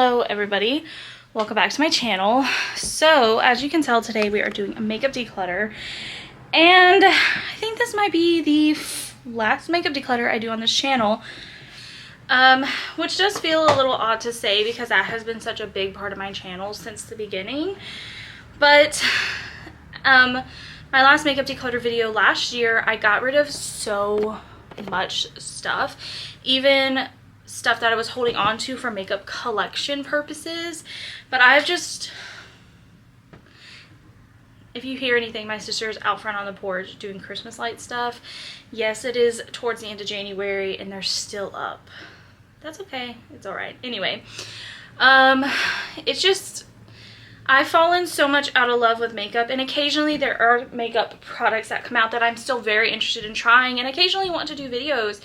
Hello everybody, welcome back to my channel. So as you can tell, today we are doing a makeup declutter, and I think this might be the last makeup declutter I do on this channel, which does feel a little odd to say because that has been such a big part of my channel since the beginning. But my last makeup declutter video last year, I got rid of so much stuff, even stuff that I was holding on to for makeup collection purposes. But I've just, if you hear anything, my sister's out front on the porch doing Christmas light stuff. Yes, it is towards the end of January and they're still up. That's okay, it's all right. Anyway, it's just, I've fallen so much out of love with makeup, and occasionally there are makeup products that come out that I'm still very interested in trying and occasionally want to do videos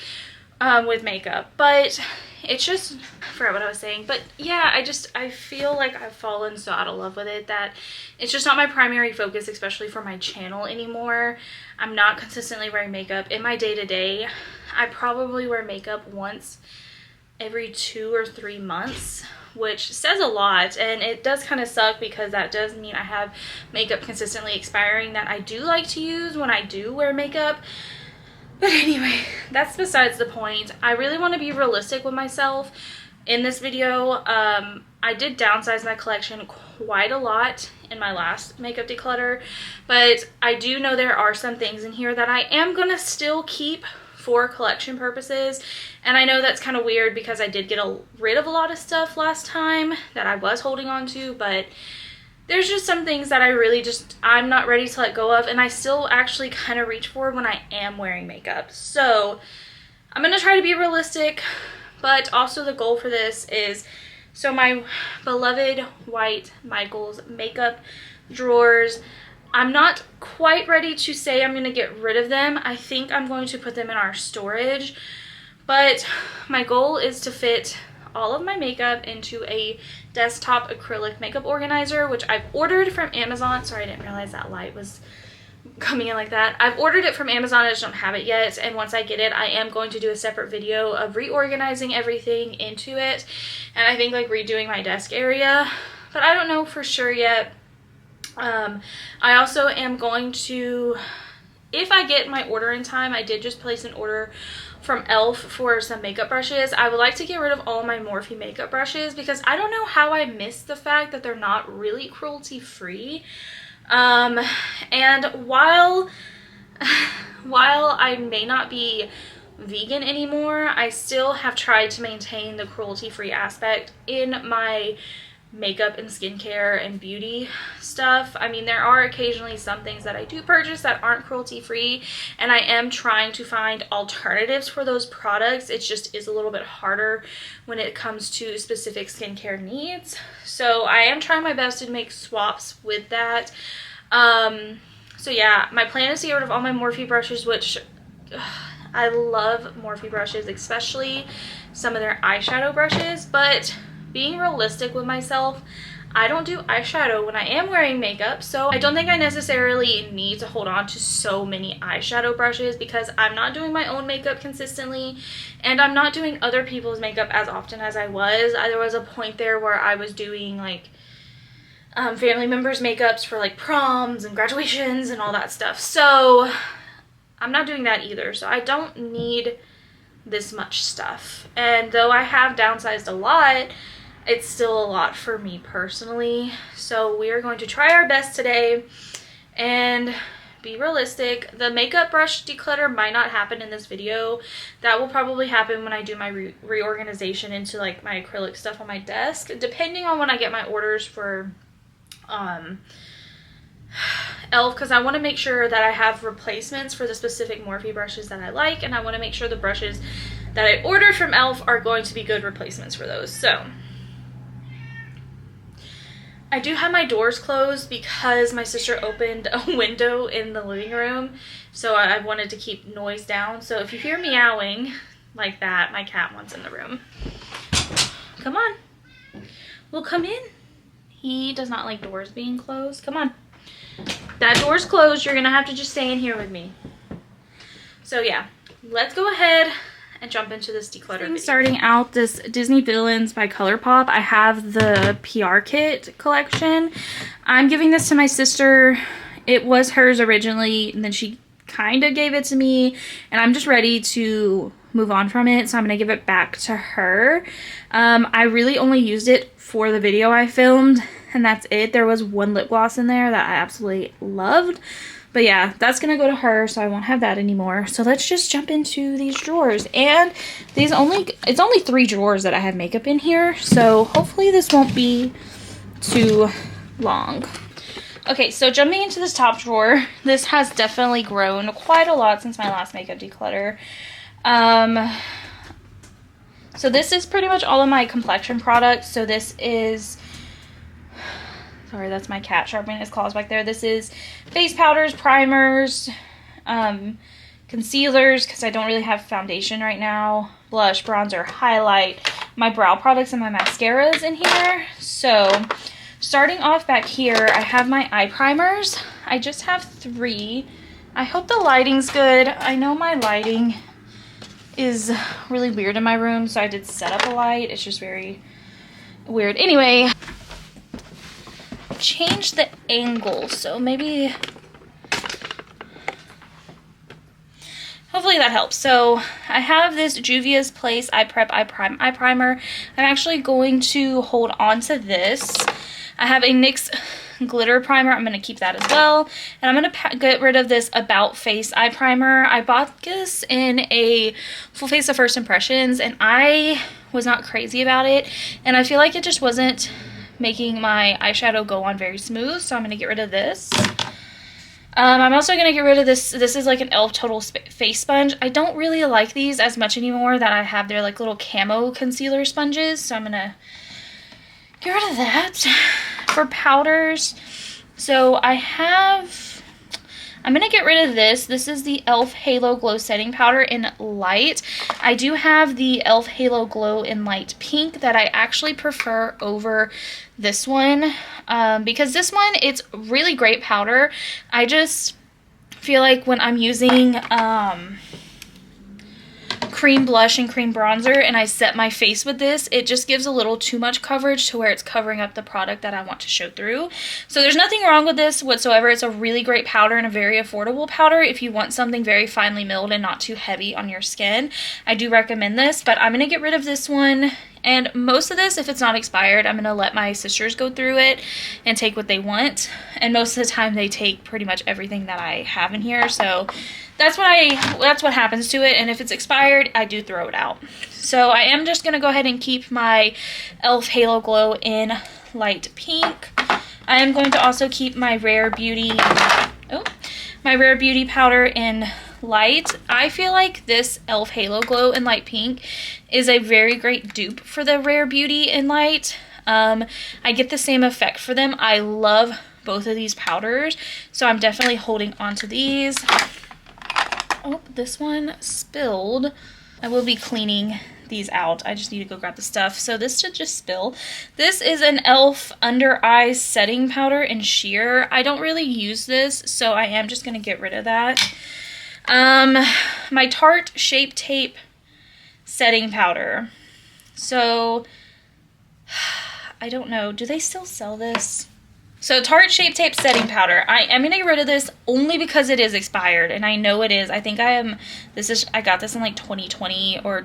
with makeup. But it's just, I forgot what I was saying, but yeah, I feel like I've fallen so out of love with it that it's just not my primary focus, especially for my channel anymore. I'm not consistently wearing makeup in my day-to-day. I probably wear makeup once every 2 or 3 months, which says a lot, and it does kind of suck because that does mean I have makeup consistently expiring that I do like to use when I do wear makeup. But anyway, that's besides the point. I really want to be realistic with myself in this video. I did downsize my collection quite a lot in my last makeup declutter, but I do know there are some things in here that I am going to still keep for collection purposes. And I know that's kind of weird because I did get rid of a lot of stuff last time that I was holding on to, but there's just some things that I really I'm not ready to let go of, and I still actually kind of reach for when I am wearing makeup. So I'm going to try to be realistic, but also the goal for this is, so my beloved white Michaels makeup drawers, I'm not quite ready to say I'm going to get rid of them. I think I'm going to put them in our storage, but my goal is to fit all of my makeup into a desktop acrylic makeup organizer, which I've ordered from Amazon. Sorry, I didn't realize that light was coming in like that. I've ordered it from Amazon, I just don't have it yet, and once I get it, I am going to do a separate video of reorganizing everything into it, and I think like redoing my desk area, but I don't know for sure yet. I also am going to, if I get my order in time, I did just place an order from e.l.f. for some makeup brushes. I would like to get rid of all my Morphe makeup brushes because I don't know how I missed the fact that they're not really cruelty free. And while I may not be vegan anymore, I still have tried to maintain the cruelty free aspect in my makeup and skincare and beauty stuff. I mean, there are occasionally some things that I do purchase that aren't cruelty free, and I am trying to find alternatives for those products. It just is a little bit harder when it comes to specific skincare needs. So I am trying my best to make swaps with that. So yeah, my plan is to get rid of all my Morphe brushes, which I love Morphe brushes, especially some of their eyeshadow brushes, but being realistic with myself, I don't do eyeshadow when I am wearing makeup, so I don't think I necessarily need to hold on to so many eyeshadow brushes because I'm not doing my own makeup consistently, and I'm not doing other people's makeup as often as I was. There was a point there where I was doing like family members' makeups for like proms and graduations and all that stuff, so I'm not doing that either. So I don't need this much stuff, and though I have downsized a lot, it's still a lot for me personally. So we are going to try our best today and be realistic. The makeup brush declutter might not happen in this video. That will probably happen when I do my reorganization into like my acrylic stuff on my desk, depending on when I get my orders for e.l.f. because I want to make sure that I have replacements for the specific Morphe brushes that I like, and I want to make sure the brushes that I ordered from e.l.f. are going to be good replacements for those. So I do have my doors closed because my sister opened a window in the living room, so I wanted to keep noise down. So if you hear meowing like that, my cat wants in the room. Come on. Well, come in. He does not like doors being closed. Come on. That door's closed. You're going to have to just stay in here with me. So yeah, let's go ahead and jump into this declutter video. Starting out this Disney Villains by ColourPop. I have the PR Kit collection. I'm giving this to my sister. It was hers originally, and then she kind of gave it to me, and I'm just ready to move on from it, so I'm gonna give it back to her. I really only used it for the video I filmed, and that's it. There was one lip gloss in there that I absolutely loved, but yeah, that's gonna go to her, so I won't have that anymore. So let's just jump into these drawers. And it's only 3 drawers that I have makeup in here, so hopefully this won't be too long. Okay, so jumping into this top drawer, this has definitely grown quite a lot since my last makeup declutter. So this is pretty much all of my complexion products. So this is, sorry, that's my cat sharpening his claws back there. This is face powders, primers, concealers, because I don't really have foundation right now, blush, bronzer, highlight, my brow products, and my mascaras in here. So starting off back here, I have my eye primers. I just have 3. I hope the lighting's good. I know my lighting is really weird in my room, so I did set up a light. It's just very weird. Anyway, change the angle, so maybe, hopefully that helps. So I have this Juvia's Place Eye Prep Eye Primer. I'm actually going to hold on to this. I have a NYX glitter primer. I'm going to keep that as well. And I'm going to get rid of this About Face eye primer. I bought this in a full face of first impressions, and I was not crazy about it. And I feel like it just wasn't making my eyeshadow go on very smooth, so I'm going to get rid of this. I'm also going to get rid of this. This is like an e.l.f. Total Face Sponge. I don't really like these as much anymore that I have their like little camo concealer sponges, so I'm going to get rid of that. For powders, so I'm going to get rid of this. This is the e.l.f. Halo Glow Setting Powder in Light. I do have the e.l.f. Halo Glow in Light Pink that I actually prefer over this one, because this one, it's really great powder. I just feel like when I'm using cream blush and cream bronzer and I set my face with this, it just gives a little too much coverage to where it's covering up the product that I want to show through. So there's nothing wrong with this whatsoever. It's a really great powder and a very affordable powder if you want something very finely milled and not too heavy on your skin. I do recommend this, but I'm going to get rid of this one. And most of this, if it's not expired, I'm going to let my sisters go through it and take what they want. And most of the time they take pretty much everything that I have in here. So that's what happens to it. And if it's expired, I do throw it out. So I am just going to go ahead and keep my e.l.f. Halo Glow in Light Pink. I am going to also keep my Rare Beauty powder in Light. I feel like this e.l.f. Halo Glow in Light Pink is a very great dupe for the Rare Beauty in Light. I get the same effect for them. I love both of these powders, so I'm definitely holding on to these. Oh, this one spilled. I will be cleaning these out. I just need to go grab the stuff. So this should just spill. This is an e.l.f. Under Eye Setting Powder in Sheer. I don't really use this, so I am just going to get rid of that. My Tarte Shape Tape Setting Powder. So, I don't know. Do they still sell this? So Tarte Shape Tape Setting Powder. I am going to get rid of this only because it is expired, and I know it is. I think I got this in like 2020 or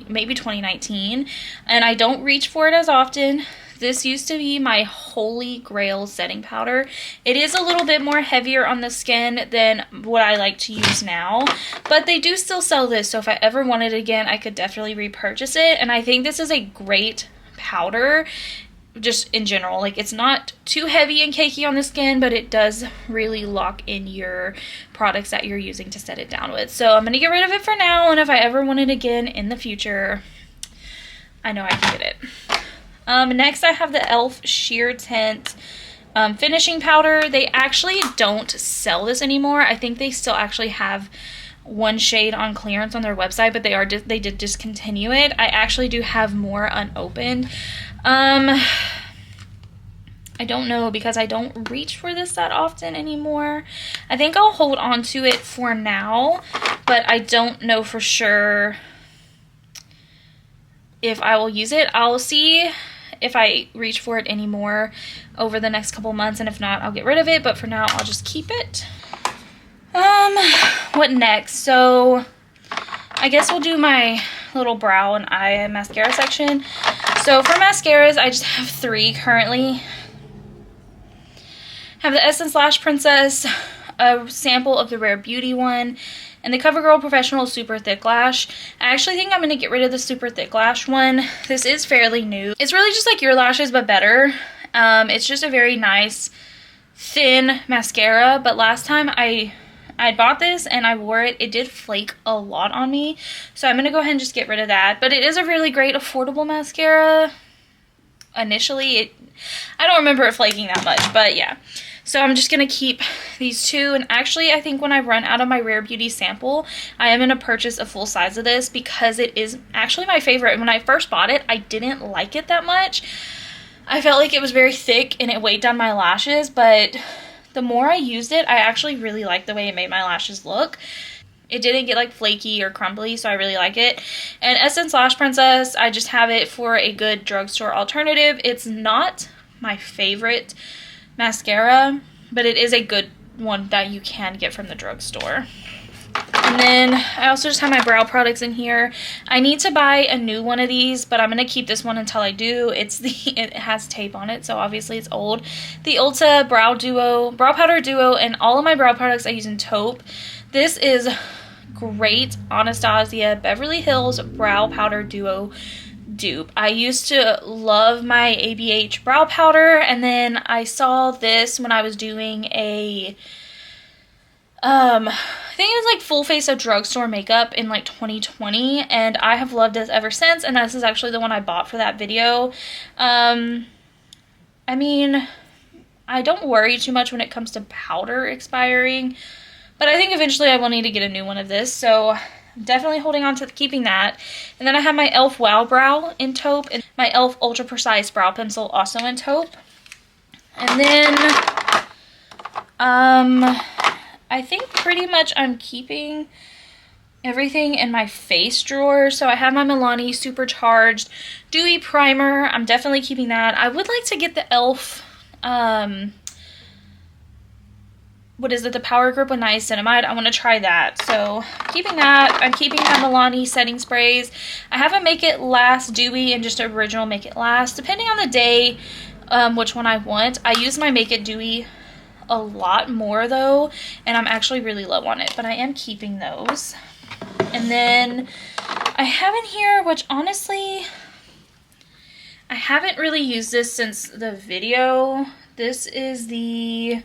maybe 2019, and I don't reach for it as often. This used to be my holy grail setting powder. It is a little bit more heavier on the skin than what I like to use now, but they do still sell this, so if I ever wanted it again, I could definitely repurchase it. And I think this is a great powder just in general. Like, it's not too heavy and cakey on the skin, but it does really lock in your products that you're using to set it down with. So I'm going to get rid of it for now, and if I ever want it again in the future, I know I can get it. Next I have the e.l.f. Sheer Tint finishing powder. They actually don't sell this anymore. I think they still actually have one shade on clearance on their website, but they did discontinue it. I actually do have more unopened. I don't know, because I don't reach for this that often anymore. I think I'll hold on to it for now, but I don't know for sure if I will use it. I'll see if I reach for it anymore over the next couple months, and if not, I'll get rid of it, but for now I'll just keep it. What next? So I guess we'll do my little brow and eye mascara section. So for mascaras, I just have 3 currently. I have the Essence Lash Princess, a sample of the Rare Beauty one, and the CoverGirl Professional Super Thick Lash. I actually think I'm going to get rid of the Super Thick Lash one. This is fairly new. It's really just like your lashes, but better. It's just a very nice, thin mascara, but last time I bought this and I wore it, it did flake a lot on me. So I'm going to go ahead and just get rid of that. But it is a really great, affordable mascara. Initially, I don't remember it flaking that much, but yeah. So I'm just going to keep these 2. And actually, I think when I run out of my Rare Beauty sample, I am going to purchase a full size of this because it is actually my favorite. When I first bought it, I didn't like it that much. I felt like it was very thick and it weighed down my lashes, but the more I used it, I actually really liked the way it made my lashes look. It didn't get like flaky or crumbly, so I really like it. And Essence Lash Princess, I just have it for a good drugstore alternative. It's not my favorite mascara, but it is a good one that you can get from the drugstore. And then I also just have my brow products in here. I need to buy a new one of these, but I'm going to keep this one until I do. It has tape on it, so obviously it's old. The Ulta Brow Powder Duo, and all of my brow products I use in taupe. This is great Anastasia Beverly Hills Brow Powder Duo dupe. I used to love my ABH brow powder, and then I saw this when I was doing a I think it was like full face of drugstore makeup in like 2020, and I have loved this ever since, and this is actually the one I bought for that video. I mean, I don't worry too much when it comes to powder expiring, but I think eventually I will need to get a new one of this, so I'm definitely holding on to keeping that. And then I have my e.l.f. Wow Brow in taupe, and my e.l.f. Ultra Precise Brow Pencil also in taupe. And then, I think pretty much I'm keeping everything in my face drawer. So I have my Milani Supercharged Dewy Primer. I'm definitely keeping that. I would like to get the e.l.f. What is it? The Power Grip with Niacinamide. I want to try that. So keeping that. I'm keeping my Milani setting sprays. I have a Make It Last Dewy and just original Make It Last. Depending on the day, which one I want. I use my Make It Dewy a lot more though, and I'm actually really low on it, but I am keeping those. And then I have in here, which honestly, I haven't really used this since the video. This is the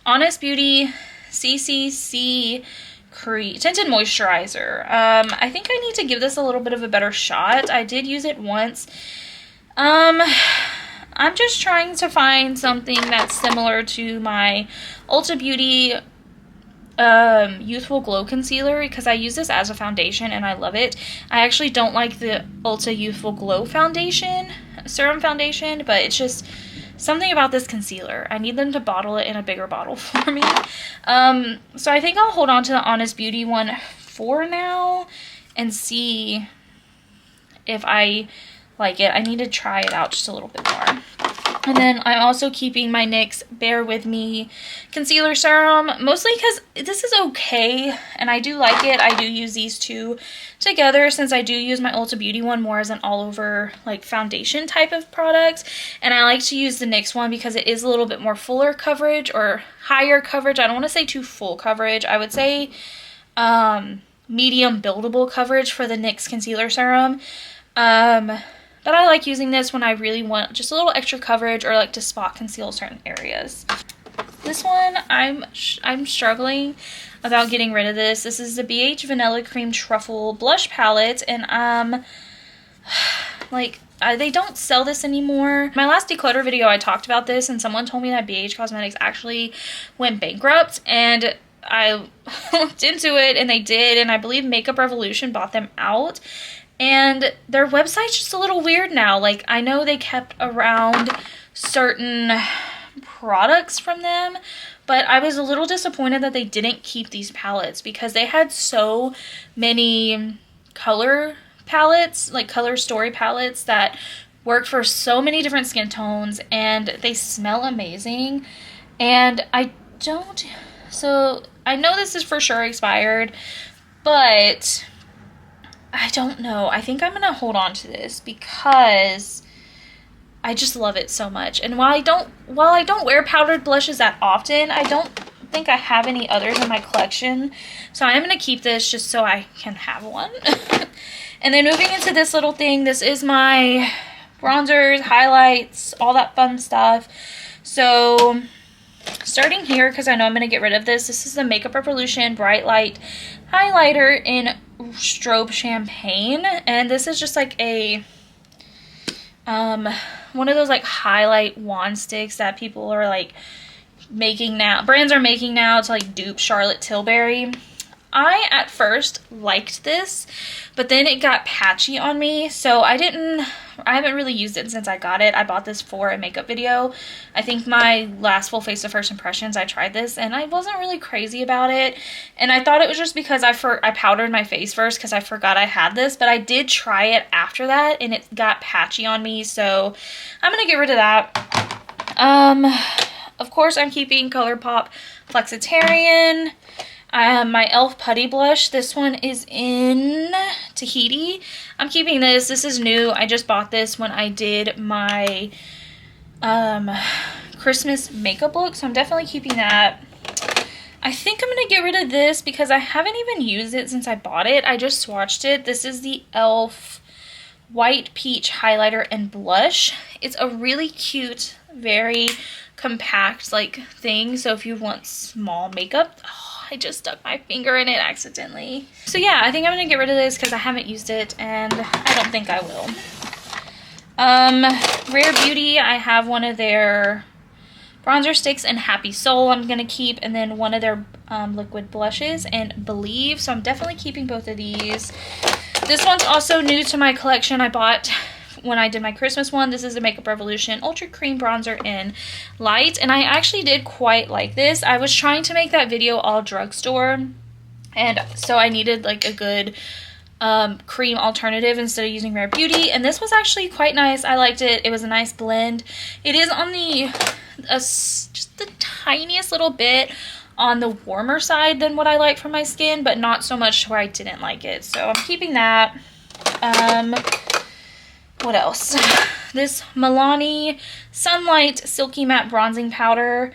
Honest Beauty CCC Tinted Moisturizer. I think I need to give this a little bit of a better shot. I did use it once. I'm just trying to find something that's similar to my Ulta Beauty Youthful Glow Concealer, because I use this as a foundation and I love it. I actually don't like the Ulta Youthful Glow foundation, serum foundation, but it's just something about this concealer. I need them to bottle it in a bigger bottle for me. So I think I'll hold on to the Honest Beauty one for now and see if I like it. I need to try it out just a little bit more. And then I'm also keeping my NYX Bear With Me Concealer Serum, mostly because this is okay, and I do like it. I do use these two together, since I do use my Ulta Beauty one more as an all-over like foundation type of product. And I like to use the NYX one because it is a little bit more fuller coverage, or higher coverage. I don't want to say too full coverage. I would say medium buildable coverage for the NYX Concealer Serum. But I like using this when I really want just a little extra coverage, or like to spot conceal certain areas. This one, I'm struggling about getting rid of this. This is the BH Vanilla Cream Truffle Blush Palette, and like, they don't sell this anymore. My last declutter video, I talked about this, and someone told me that BH Cosmetics actually went bankrupt, and I looked into it, and they did, and I believe Makeup Revolution bought them out. And their website's just a little weird now. Like, I know they kept around certain products from them, but I was a little disappointed that they didn't keep these palettes, because they had so many color palettes, like Color Story palettes that work for so many different skin tones, and they smell amazing. And so I know this is for sure expired, but I don't know. I think I'm gonna hold on to this because I just love it so much. And while I don't wear powdered blushes that often, I don't think I have any others in my collection. So I am gonna keep this just so I can have one. And then moving into this little thing, this is my bronzers, highlights, all that fun stuff. So starting here, because I know I'm gonna get rid of this, this is the Makeup Revolution Bright Light Highlighter in Strobe Champagne. And this is just like a one of those like highlight wand sticks that people are like making now, brands are making now to like dupe Charlotte Tilbury. I at first liked this, but then it got patchy on me, so I haven't really used it since I got it. I bought this for a makeup video. I think my last full face of first impressions, I tried this and I wasn't really crazy about it, and I thought it was just because I powdered my face first because I forgot I had this, but I did try it after that and it got patchy on me, so I'm gonna get rid of that. Of course I'm keeping ColourPop Flexitarian. My e.l.f. Putty Blush, this one is in Tahiti. I'm keeping this. This is new. I just bought this when I did my Christmas makeup look, so I'm definitely keeping that. I think I'm going to get rid of this because I haven't even used it since I bought it. I just swatched it. This is the e.l.f. White Peach Highlighter and Blush. It's a really cute, very compact like thing, so if you want small makeup, I just stuck my finger in it accidentally. So yeah, I think I'm gonna get rid of this because I haven't used it and I don't think I will. Rare Beauty, I have one of their bronzer sticks and Happy Soul I'm gonna keep, and then one of their liquid blushes and Believe, so I'm definitely keeping both of these. This one's also new to my collection. I bought when I did my Christmas one. This is the Makeup Revolution Ultra Cream Bronzer in Light, and I actually did quite like this. I was trying to make that video all drugstore, and so I needed like a good cream alternative instead of using Rare Beauty, and this was actually quite nice. I liked it. It was a nice blend. It is on the just the tiniest little bit on the warmer side than what I like for my skin, but not so much to where I didn't like it, so I'm keeping that. What else? This Milani Sunlight Silky Matte Bronzing Powder.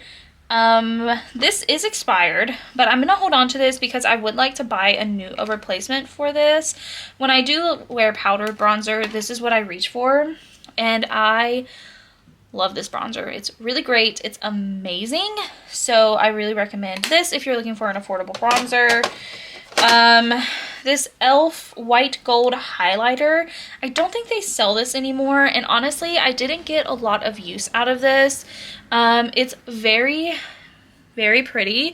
This is expired, but I'm gonna hold on to this because I would like to buy a replacement for this. When I do wear powdered bronzer, this is what I reach for, and I love this bronzer. It's really great. It's amazing. So I really recommend this if you're looking for an affordable bronzer. This e.l.f. White Gold Highlighter. I don't think they sell this anymore, and honestly, I didn't get a lot of use out of this. It's very, very pretty.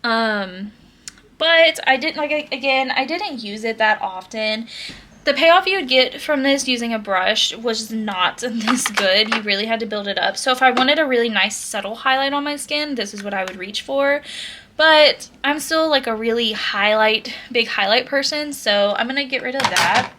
But I didn't, I didn't use it that often. The payoff you would get from this using a brush was not this good. You really had to build it up. So if I wanted a really nice subtle highlight on my skin, this is what I would reach for. But I'm still like a really big highlight person, so I'm gonna get rid of that.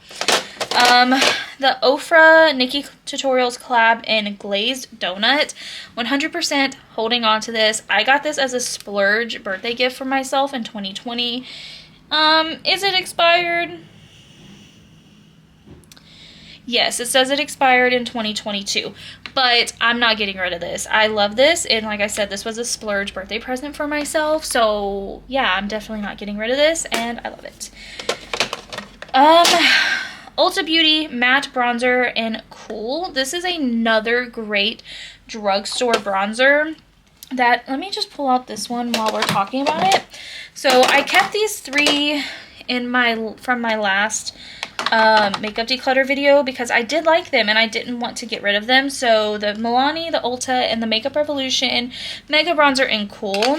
The Ofra Nikki Tutorials collab in Glazed Donut. 100% holding on to this. I got this as a splurge birthday gift for myself in 2020. Is it expired? Yes, it says it expired in 2022, but I'm not getting rid of this. I love this, and like I said, this was a splurge birthday present for myself, so yeah, I'm definitely not getting rid of this, and I love it. Ulta Beauty Matte Bronzer in Cool. This is another great drugstore bronzer that, let me just pull out this one while we're talking about it. So I kept these three from my last makeup declutter video because I did like them and I didn't want to get rid of them. So the Milani, the Ulta, and the Makeup Revolution Mega Bronzer in Cool.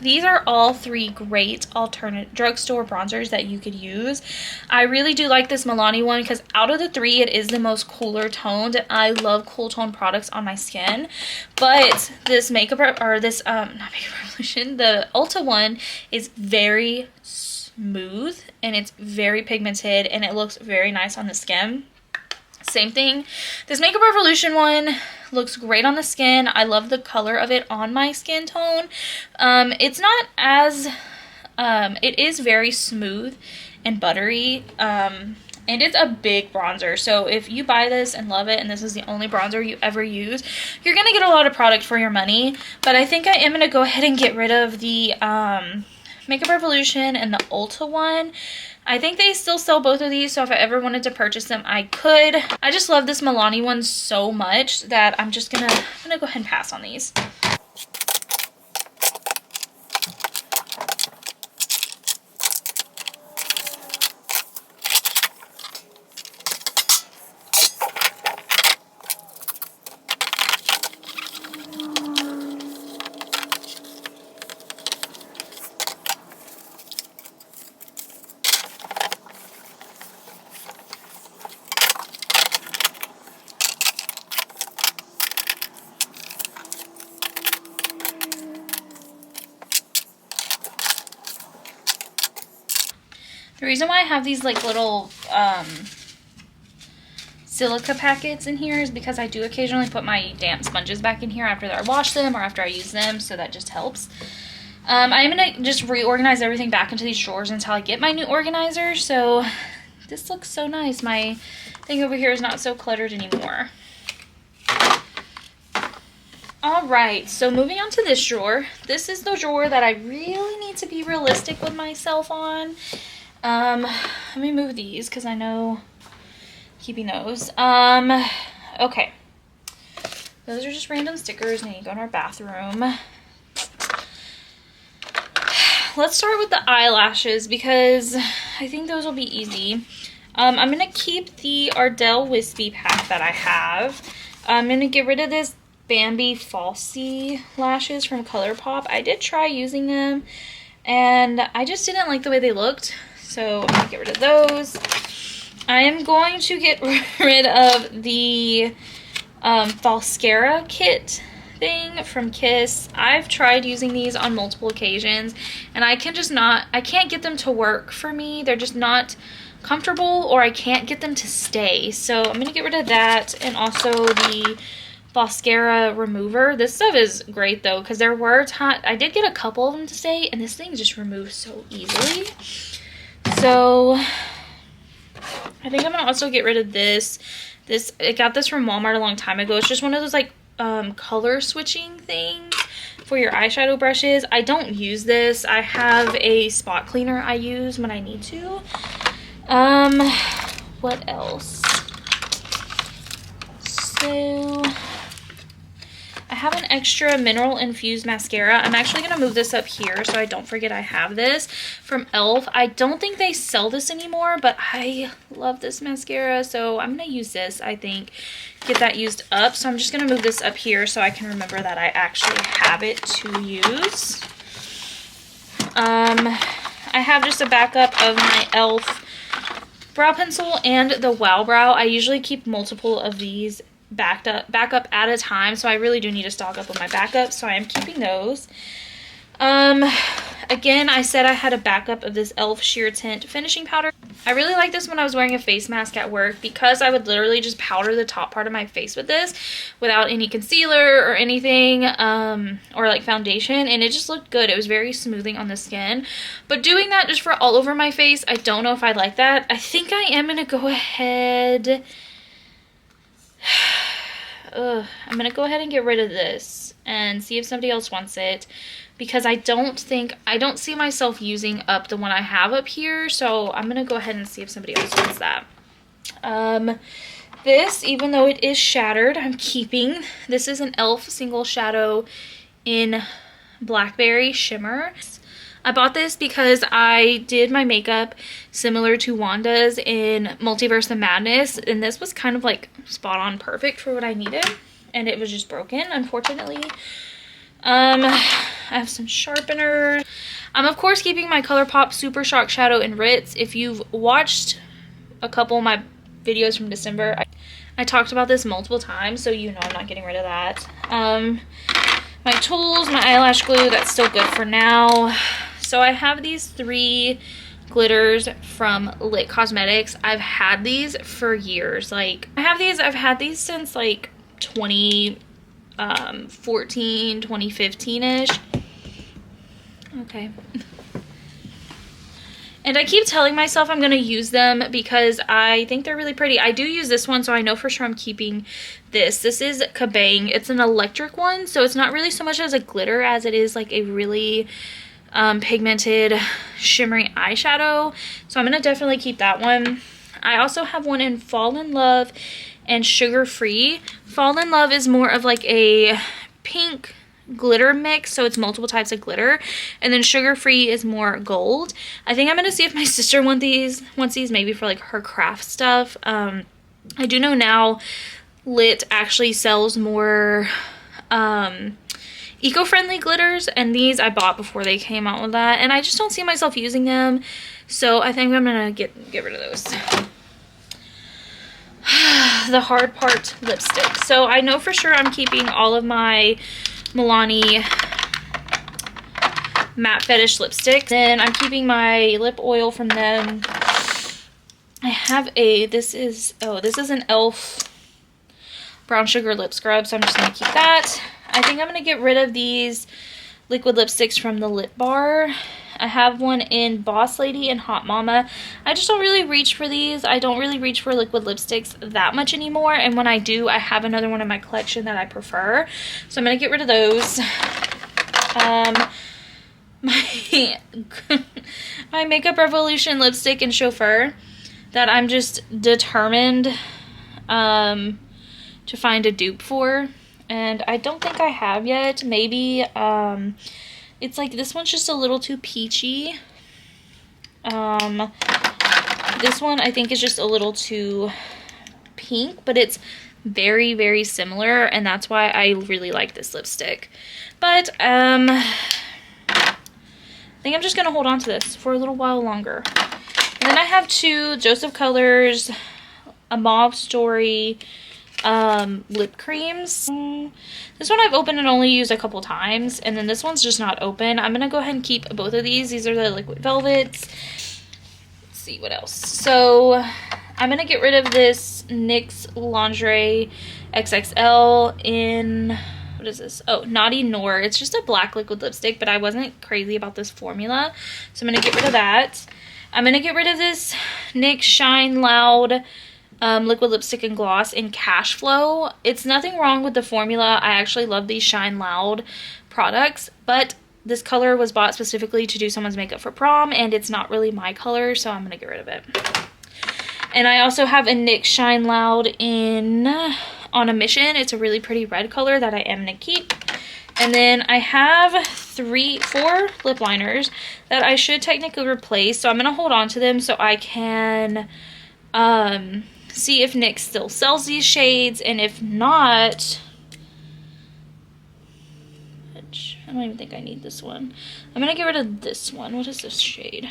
These are all three great alternate drugstore bronzers that you could use. I really do like this Milani one because out of the three, it is the most cooler toned. And I love cool tone products on my skin. But this not Makeup Revolution, the Ulta one is very smooth and it's very pigmented and it looks very nice on the skin. Same thing. This Makeup Revolution one looks great on the skin. I love the color of it on my skin tone. It's not as, it is very smooth and buttery. And it's a big bronzer. So if you buy this and love it and this is the only bronzer you ever use, you're going to get a lot of product for your money. But I think I am going to go ahead and get rid of the Makeup Revolution and the Ulta one. I think they still sell both of these, so if I ever wanted to purchase them, I could. I just love this Milani one so much that I'm gonna go ahead and pass on these. The reason why I have these like little silica packets in here is because I do occasionally put my damp sponges back in here after I wash them or after I use them, so that just helps. I'm going to just reorganize everything back into these drawers until I get my new organizer. So this looks so nice. My thing over here is not so cluttered anymore. Alright, so moving on to this drawer. This is the drawer that I really need to be realistic with myself on. Let me move these because I know keeping those. Okay. Those are just random stickers and they go in our bathroom. Let's start with the eyelashes because I think those will be easy. I'm going to keep the Ardell Wispy pack that I have. I'm going to get rid of this Bambi Falsy lashes from ColourPop. I did try using them and I just didn't like the way they looked. So I'm going to get rid of those. I am going to get rid of the Falscara kit thing from Kiss. I've tried using these on multiple occasions and I can't get them to work for me. They're just not comfortable or I can't get them to stay. So I'm going to get rid of that and also the Falscara remover. This stuff is great though because there were times I did get a couple of them to stay and this thing just removes so easily. So I think I'm gonna also get rid of this. I got this from Walmart a long time ago. It's just one of those like color switching things for your eyeshadow brushes. I don't use this. I have a spot cleaner I use when I need to. What else? So I have an extra mineral infused mascara. I'm actually going to move this up here so I don't forget I have this from e.l.f. I don't think they sell this anymore, but I love this mascara, so I'm going to use this, I think, get that used up. So I'm just going to move this up here so I can remember that I actually have it to use. I have just a backup of my e.l.f. brow pencil and the Wow Brow. I usually keep multiple of these backup at a time, so I really do need to stock up on my backups, so I am keeping those. Again, I said I had a backup of this e.l.f. Sheer Tint finishing powder. I really like this when I was wearing a face mask at work because I would literally just powder the top part of my face with this without any concealer or anything, or like foundation, and it just looked good. It was very smoothing on the skin, but doing that just for all over my face, I don't know if I like that. I think I am gonna go ahead I'm gonna go ahead and get rid of this and see if somebody else wants it because I don't see myself using up the one I have up here, so I'm gonna go ahead and see if somebody else wants that. This, even though it is shattered, I'm keeping. This is an e.l.f. single shadow in Blackberry Shimmer. I bought this because I did my makeup similar to Wanda's in Multiverse of Madness, and this was kind of like spot on perfect for what I needed, and it was just broken, unfortunately. I have some sharpeners. I'm of course keeping my ColourPop Super Shock Shadow in Ritz. If you've watched a couple of my videos from December, I talked about this multiple times, so you know I'm not getting rid of that. My tools, my eyelash glue, that's still good for now. So I have these three glitters from Lit Cosmetics. I've had these for years. Like, I've had these since like 2014, 2015-ish. Okay. And I keep telling myself I'm going to use them because I think they're really pretty. I do use this one, so I know for sure I'm keeping this. This is Kabang. It's an electric one, so it's not really so much as a glitter as it is like a really pigmented shimmery eyeshadow. So I'm going to definitely keep that one. I also have one in Fall in Love and Sugar Free. Fall in Love is more of like a pink glitter mix, so it's multiple types of glitter, and then Sugar Free is more gold. I think I'm gonna see if my sister wants these maybe for like her craft stuff. I do know now Lit actually sells more eco-friendly glitters, and these I bought before they came out with that, and I just don't see myself using them, so I think I'm gonna get rid of those. The hard part, lipstick. So I know for sure I'm keeping all of my Milani Matte Fetish lipstick. Then I'm keeping my lip oil from them. I have this is an e.l.f. brown sugar lip scrub, so I'm just going to keep that. I think I'm going to get rid of these liquid lipsticks from the Lip Bar. I have one in Boss Lady and Hot Mama. I just don't really reach for these. I don't really reach for liquid lipsticks that much anymore. And when I do, I have another one in my collection that I prefer. So I'm going to get rid of those. My Makeup Revolution lipstick and Chauffeur that I'm just determined to find a dupe for. And I don't think I have yet. Maybe it's like this one's just a little too peachy. This one I think is just a little too pink, but it's very, very similar, and that's why I really like this lipstick. But I think I'm just gonna hold on to this for a little while longer. And then I have two Joseph Colors, a Mauve Story lip creams. This one I've opened and only used a couple times, and then this one's just not open. I'm gonna go ahead and keep both of these. These are the liquid velvets. Let's see what else. So I'm gonna get rid of this NYX Lingerie XXL in, what is this? Oh, Naughty Noir. It's just a black liquid lipstick, but I wasn't crazy about this formula, so I'm gonna get rid of that. I'm gonna get rid of this NYX Shine Loud liquid lipstick and gloss in Cash Flow. It's nothing wrong with the formula. I actually love these Shine Loud products, but this color was bought specifically to do someone's makeup for prom, and it's not really my color, so I'm gonna get rid of it. And I also have a NYX Shine Loud in On a Mission. It's a really pretty red color that I am gonna keep. And then I have 4 lip liners that I should technically replace, so I'm gonna hold on to them so I can see if NYX still sells these shades, and if not, which I don't even think I need this one. I'm gonna get rid of this one. What is this shade?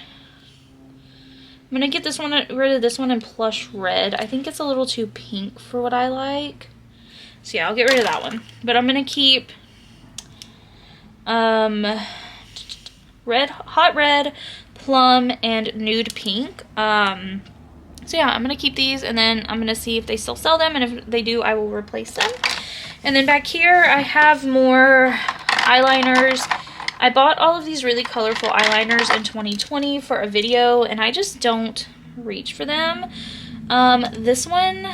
I'm gonna get rid of this one in Plush Red. I think it's a little too pink for what I like. So yeah, I'll get rid of that one. But I'm gonna keep Hot Red, Plum, and Nude Pink. So yeah, I'm going to keep these, and then I'm going to see if they still sell them, and if they do, I will replace them. And then back here, I have more eyeliners. I bought all of these really colorful eyeliners in 2020 for a video, and I just don't reach for them. This one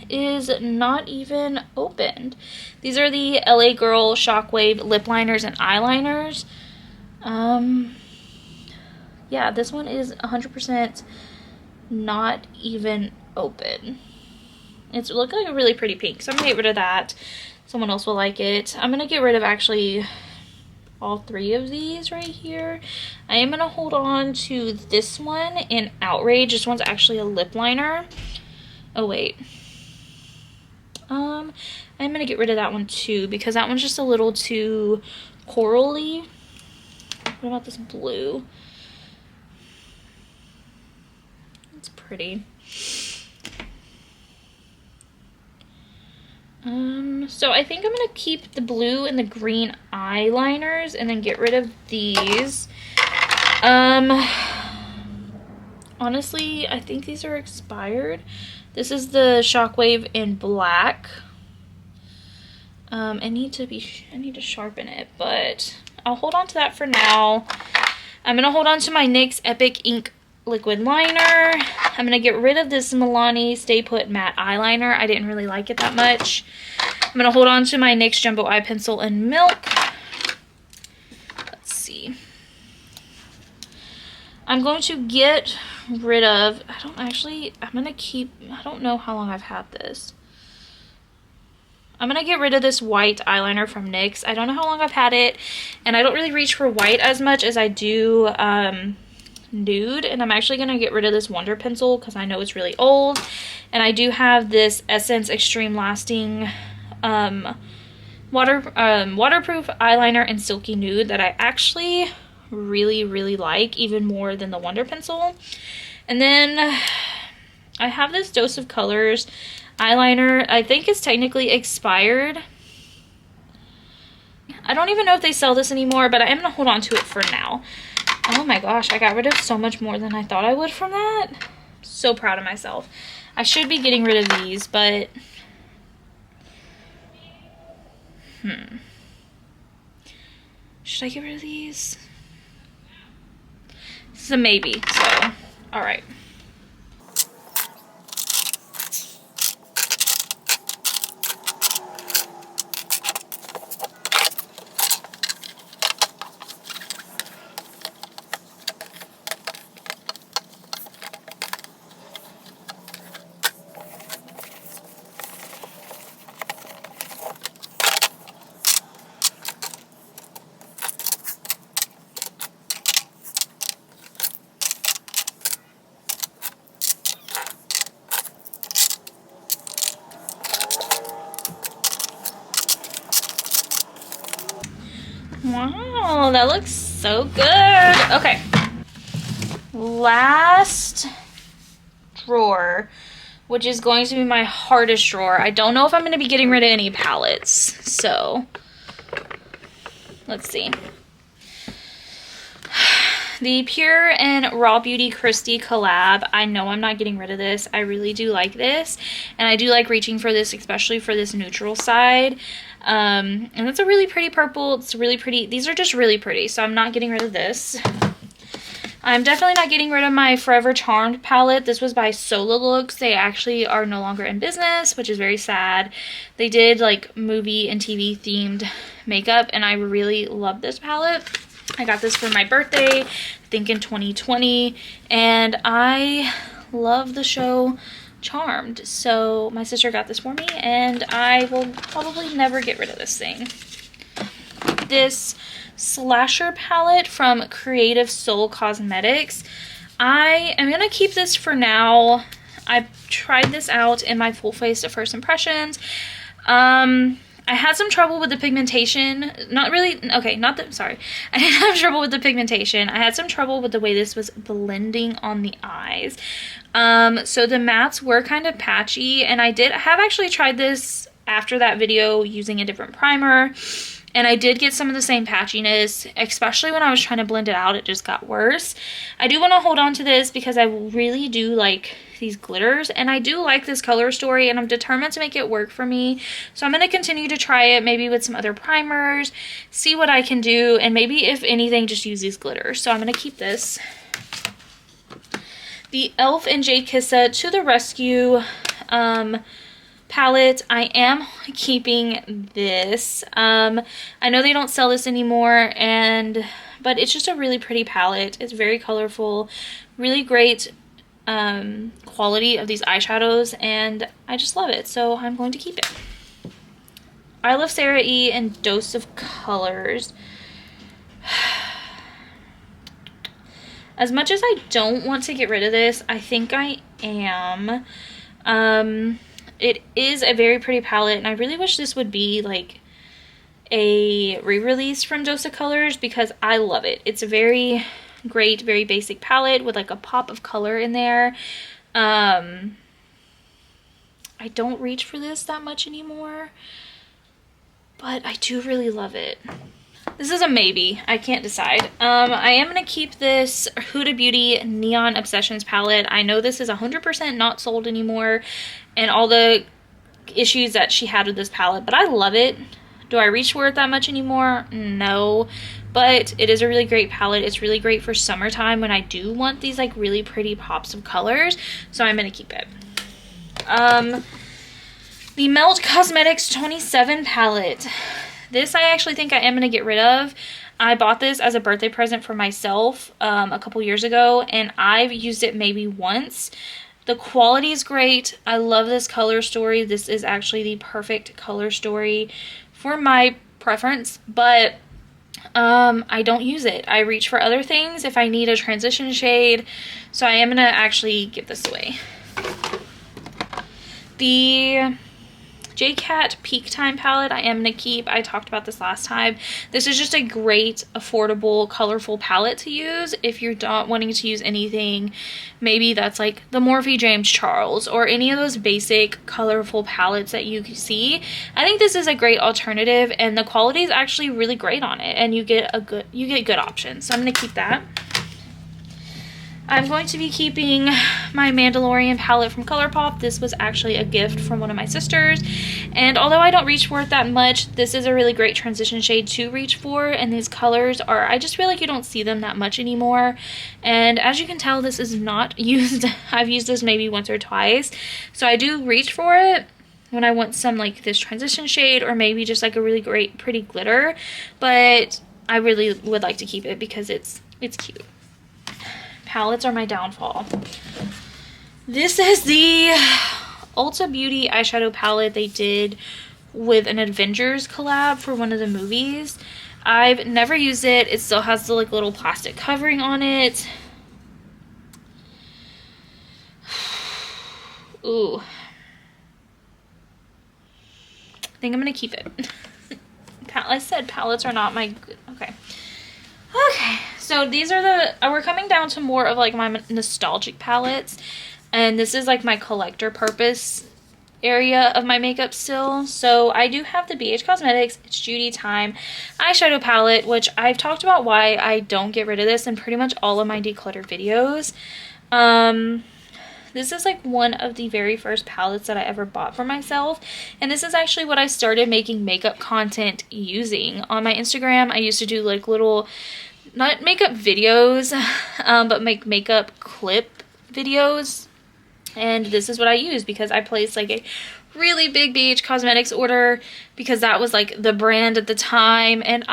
is not even opened. These are the LA Girl Shockwave lip liners and eyeliners. Yeah, this one is 100% not even open. It's looking like a really pretty pink, so I'm gonna get rid of that. Someone else will like it. I'm gonna get rid of actually all 3 of these right here. I am gonna hold on to this one in Outrage. This one's actually a lip liner. Oh wait, I'm gonna get rid of that one too, because that one's just a little too corally. What about this blue? Pretty. So I think I'm gonna keep the blue and the green eyeliners and then get rid of these. Honestly, I think these are expired. This is the Shockwave in black. I need to sharpen it, but I'll hold on to that for now. I'm gonna hold on to my NYX Epic Ink liquid liner. I'm gonna get rid of this Milani Stay Put matte eyeliner. I didn't really like it that much. I'm gonna hold on to my NYX Jumbo Eye Pencil in Milk. Let's see. I'm going to get rid of, I don't know how long I've had this. I'm going to get rid of this white eyeliner from NYX. I don't know how long I've had it, and I don't really reach for white as much as I do nude, and I'm actually going to get rid of this Wonder Pencil because I know it's really old, and I do have this Essence Extreme Lasting waterproof eyeliner in Silky Nude that I actually really like, even more than the Wonder Pencil. And then I have this Dose of Colors eyeliner. I think it's technically expired. I don't even know if they sell this anymore, but I am going to hold on to it for now. Oh my gosh, I got rid of so much more than I thought I would from that. So proud of myself. I should be getting rid of these, but should I get rid of these? This is a maybe, so alright. Wow, that looks so good. Okay. Last drawer, which is going to be my hardest drawer. I don't know if I'm going to be getting rid of any palettes, so let's see. The Pure and Raw Beauty Christy collab. I know I'm not getting rid of this. I really do like this, and I do like reaching for this, especially for this neutral side. And it's a really pretty purple. It's really pretty. These are just really pretty, so I'm not getting rid of this. I'm definitely not getting rid of my Forever Charmed palette. This was by Sola Looks. They actually are no longer in business, which is very sad. They did like movie and TV themed makeup, and I really love this palette. I got this for my birthday, I think in 2020, and I love the show Charmed, so my sister got this for me, and I will probably never get rid of this thing. This Slasher palette from Creative Soul Cosmetics. I am going to keep this for now. I tried this out in my full face of first impressions. I had some trouble with the pigmentation. I didn't have trouble with the pigmentation. I had some trouble with the way this was blending on the eyes. So the mattes were kind of patchy, and I have actually tried this after that video using a different primer, and I did get some of the same patchiness, especially when I was trying to blend it out. It just got worse. I do want to hold on to this because I really do like these glitters, and I do like this color story, and I'm determined to make it work for me. So I'm going to continue to try it, maybe with some other primers, see what I can do, and maybe if anything just use these glitters. So I'm going to keep this. The e.l.f. and J. Kissa To The Rescue palette. I am keeping this. I know they don't sell this anymore, but it's just a really pretty palette. It's very colorful, really great quality of these eyeshadows, and I just love it, so I'm going to keep it. I Love Sarah E. and Dose of Colors. As much as I don't want to get rid of this, I think I am. It is a very pretty palette, and I really wish this would be like a re-release from Dose of Colors because I love it. It's a very great, very basic palette with like a pop of color in there. I don't reach for this that much anymore, but I do really love it. This is a maybe. I can't decide. I am going to keep this Huda Beauty Neon Obsessions palette. I know this is 100% not sold anymore and all the issues that she had with this palette, but I love it. Do I reach for it that much anymore? No. But it is a really great palette. It's really great for summertime when I do want these like really pretty pops of colors. So I'm going to keep it. The Melt Cosmetics 27 palette. This I actually think I am going to get rid of. I bought this as a birthday present for myself a couple years ago, and I've used it maybe once. The quality is great. I love this color story. This is actually the perfect color story for my preference, but I don't use it. I reach for other things if I need a transition shade, so I am going to actually give this away. The JCat Peak Time palette I am going to keep. I talked about this last time. This is just a great, affordable, colorful palette to use if you're not wanting to use anything. Maybe that's like the Morphe James Charles or any of those basic, colorful palettes that you can see. I think this is a great alternative, and the quality is actually really great on it, and you get good options. So I'm going to keep that. I'm going to be keeping my Mandalorian palette from ColourPop. This was actually a gift from one of my sisters, and although I don't reach for it that much, this is a really great transition shade to reach for, and these colors are, I just feel like you don't see them that much anymore, and as you can tell, this is not used. I've used this maybe once or twice, so I do reach for it when I want some like this transition shade or maybe just like a really great pretty glitter, but I really would like to keep it because it's cute. Palettes are my downfall. This is the Ulta Beauty eyeshadow palette they did with an Avengers collab for one of the movies. I've never used it. It still has the like little plastic covering on it. Ooh. I think I'm gonna keep it. I said palettes are not my good. Okay. Okay, so these are we're coming down to more of like my nostalgic palettes, and this is like my collector purpose area of my makeup still. So I do have the BH Cosmetics It's Judy Time eyeshadow palette, which I've talked about why I don't get rid of this in pretty much all of my declutter videos. This is like one of the very first palettes that I ever bought for myself, and this is actually what I started making makeup content using. On my Instagram, I used to do like little, not makeup videos, but make makeup clip videos, and this is what I use because I placed like a really big BH Cosmetics order because that was like the brand at the time, and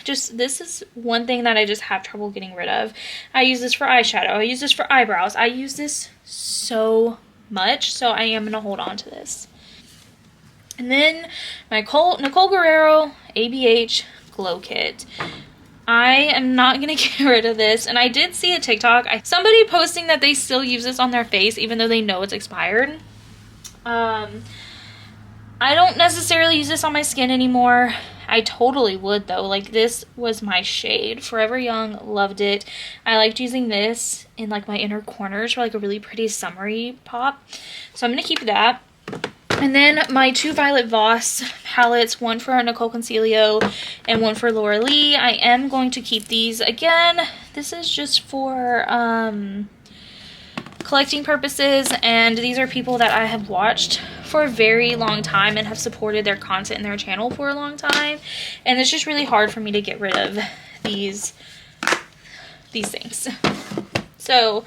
this is one thing that I just have trouble getting rid of. I use this for eyeshadow, I use this for eyebrows, I use this so much, so I am going to hold on to this. And then my Nicole Guerrero ABH Glow Kit. I am not going to get rid of this, and I did see a TikTok, somebody posting that they still use this on their face even though they know it's expired. I don't necessarily use this on my skin anymore. I totally would though. Like, this was my shade. Forever Young, loved it. I liked using this in like my inner corners for like a really pretty summery pop. So I'm going to keep that. And then my two Violet Voss palettes, one for Nicole Concealio and one for Laura Lee. I am going to keep these. Again, this is just for collecting purposes, and these are people that I have watched for a very long time and have supported their content and their channel for a long time, and it's just really hard for me to get rid of these things. So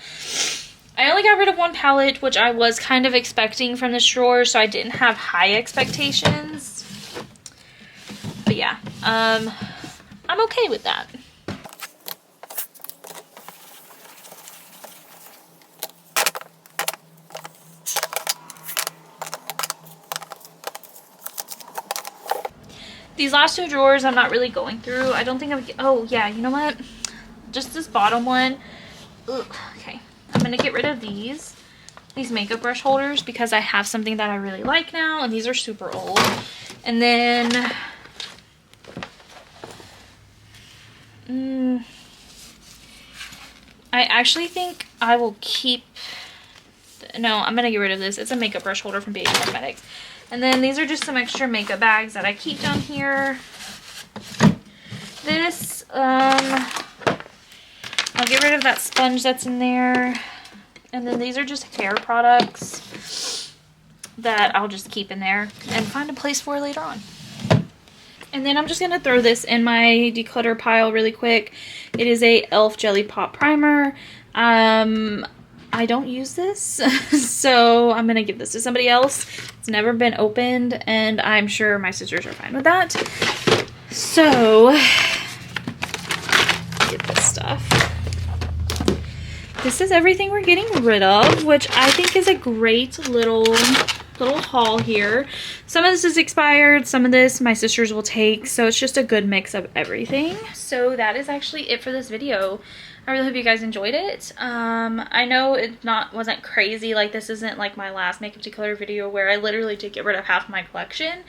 I only got rid of one palette, which I was kind of expecting from this drawer, so I didn't have high expectations, but yeah, I'm okay with that. These last two drawers I'm not really going through. I don't think I'm, oh yeah, you know what? Just this bottom one. Ugh, okay, I'm gonna get rid of these makeup brush holders because I have something that I really like now, and these are super old. And then, I actually think I will keep, no, I'm gonna get rid of this. It's a makeup brush holder from BH Cosmetics. And then these are just some extra makeup bags that I keep down here. this, I'll get rid of that sponge that's in there. And then these are just hair products that I'll just keep in there and find a place for later on. And then I'm just going to throw this in my declutter pile really quick. It is a e.l.f. Jelly Pop Primer. I don't use this, so I'm going to give this to somebody else. It's never been opened, and I'm sure my sisters are fine with that. So, get this stuff. This is everything we're getting rid of, which I think is a great little haul here. Some of this is expired, some of this my sisters will take, so it's just a good mix of everything. So that is actually it for this video. I really hope you guys enjoyed it. I know it wasn't crazy, like this isn't like my last makeup declutter video where I literally did get rid of half my collection,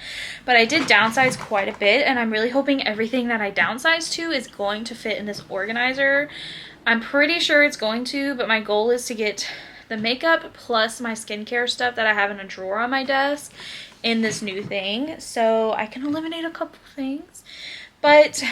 but I did downsize quite a bit, and I'm really hoping everything that I downsized to is going to fit in this organizer. I'm pretty sure it's going to, but my goal is to get the makeup plus my skincare stuff that I have in a drawer on my desk in this new thing, so I can eliminate a couple things. But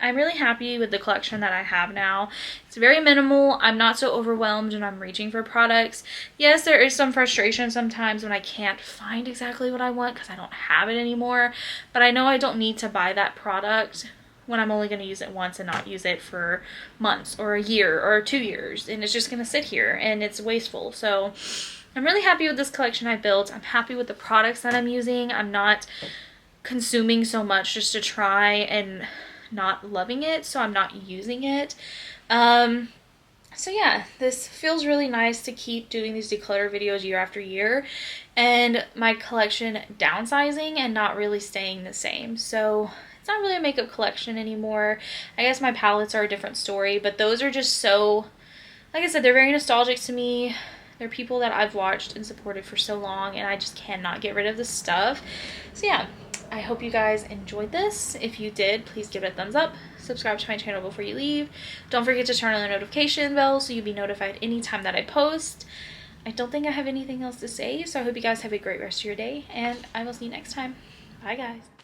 I'm really happy with the collection that I have now. It's very minimal. I'm not so overwhelmed when I'm reaching for products. Yes, there is some frustration sometimes when I can't find exactly what I want because I don't have it anymore, but I know I don't need to buy that product when I'm only going to use it once and not use it for months or a year or 2 years, and it's just going to sit here and it's wasteful. So I'm really happy with this collection I built. I'm happy with the products that I'm using. I'm not consuming so much just to try and not loving it, so I'm not using it. So yeah, this feels really nice to keep doing these declutter videos year after year, and my collection downsizing and not really staying the same. So it's not really a makeup collection anymore. I guess my palettes are a different story, but those are just so, like I said, they're very nostalgic to me. They're people that I've watched and supported for so long, and I just cannot get rid of this stuff. So yeah, I hope you guys enjoyed this. If you did, please give it a thumbs up. Subscribe to my channel before you leave. Don't forget to turn on the notification bell so you'll be notified anytime that I post. I don't think I have anything else to say, so I hope you guys have a great rest of your day, and I will see you next time. Bye, guys.